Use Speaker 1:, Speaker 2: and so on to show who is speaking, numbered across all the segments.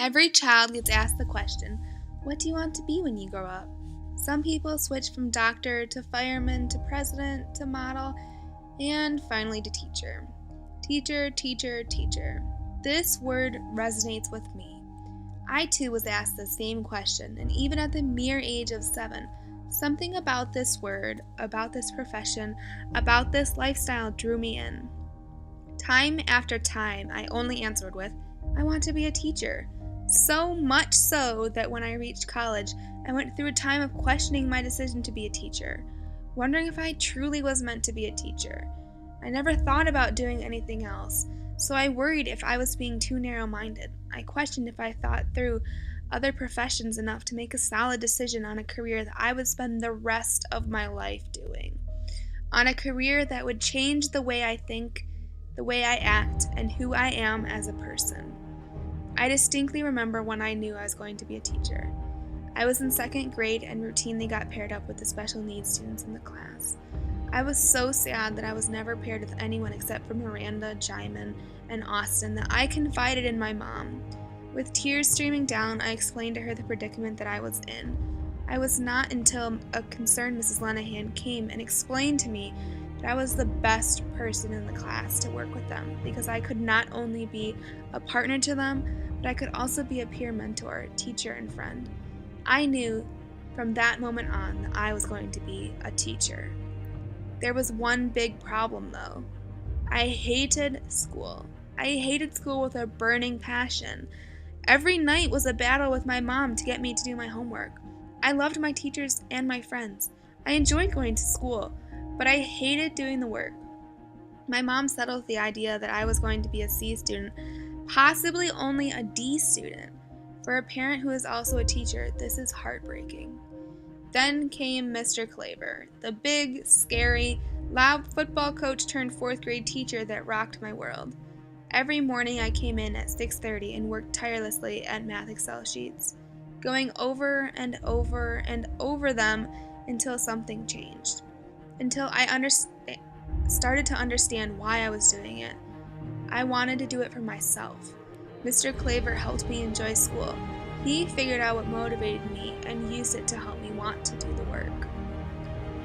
Speaker 1: Every child gets asked the question, what do you want to be when you grow up? Some people switch from doctor to fireman to president to model and finally to teacher. Teacher, teacher, teacher. This word resonates with me. I too was asked the same question, and even at the mere age of 7, something about this word, about this profession, about this lifestyle drew me in. Time after time, I only answered with, I want to be a teacher. So much so that when I reached college, I went through a time of questioning my decision to be a teacher, wondering if I truly was meant to be a teacher. I never thought about doing anything else, so I worried if I was being too narrow-minded. I questioned if I thought through other professions enough to make a solid decision on a career that I would spend the rest of my life doing. On a career that would change the way I think, the way I act, and who I am as a person. I distinctly remember when I knew I was going to be a teacher. I was in 2nd grade and routinely got paired up with the special needs students in the class. I was so sad that I was never paired with anyone except for Miranda, Jaimin, and Austin that I confided in my mom. With tears streaming down, I explained to her the predicament that I was in. I was not until a concerned Mrs. Lenahan came and explained to me that I was the best person in the class to work with them because I could not only be a partner to them, but I could also be a peer mentor, teacher, and friend. I knew from that moment on that I was going to be a teacher. There was one big problem though. I hated school. I hated school with a burning passion. Every night was a battle with my mom to get me to do my homework. I loved my teachers and my friends. I enjoyed going to school, but I hated doing the work. My mom settled with the idea that I was going to be a C student, possibly only a D student. For a parent who is also a teacher, this is heartbreaking. Then came Mr. Claver, the big, scary, loud football coach turned 4th grade teacher that rocked my world. Every morning I came in at 6:30 and worked tirelessly at math Excel sheets, going over and over and over them until something changed. Until I started to understand why I was doing it. I wanted to do it for myself. Mr. Claver helped me enjoy school. He figured out what motivated me and used it to help me want to do the work.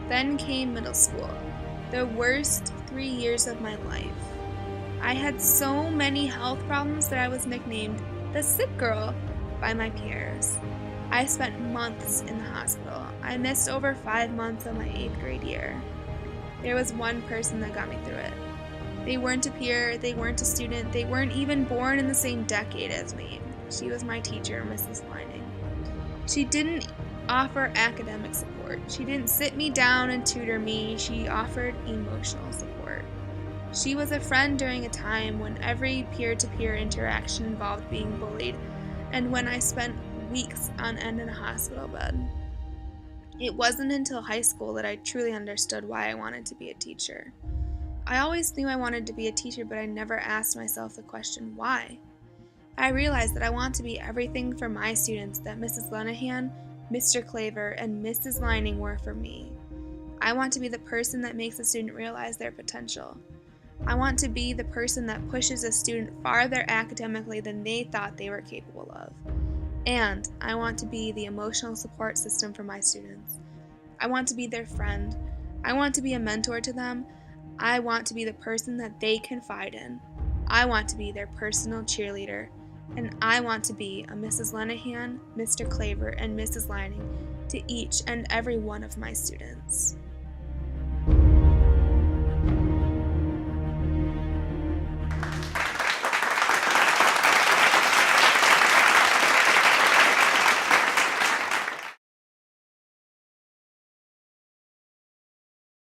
Speaker 1: Then came middle school, the worst 3 years of my life. I had so many health problems that I was nicknamed the sick girl by my peers. I spent months in the hospital. I missed over 5 months of my 8th grade year. There was one person that got me through it. They weren't a peer, they weren't a student, they weren't even born in the same decade as me. She was my teacher, Mrs. Lining. She didn't offer academic support. She didn't sit me down and tutor me. She offered emotional support. She was a friend during a time when every peer-to-peer interaction involved being bullied, and when I spent weeks on end in a hospital bed. It wasn't until high school that I truly understood why I wanted to be a teacher. I always knew I wanted to be a teacher, but I never asked myself the question, why? I realized that I want to be everything for my students that Mrs. Lenahan, Mr. Claver, and Mrs. Lining were for me. I want to be the person that makes a student realize their potential. I want to be the person that pushes a student farther academically than they thought they were capable of. And I want to be the emotional support system for my students. I want to be their friend. I want to be a mentor to them. I want to be the person that they confide in. I want to be their personal cheerleader. And I want to be a Mrs. Lenahan, Mr. Claver, and Mrs. Lining to each and every one of my students.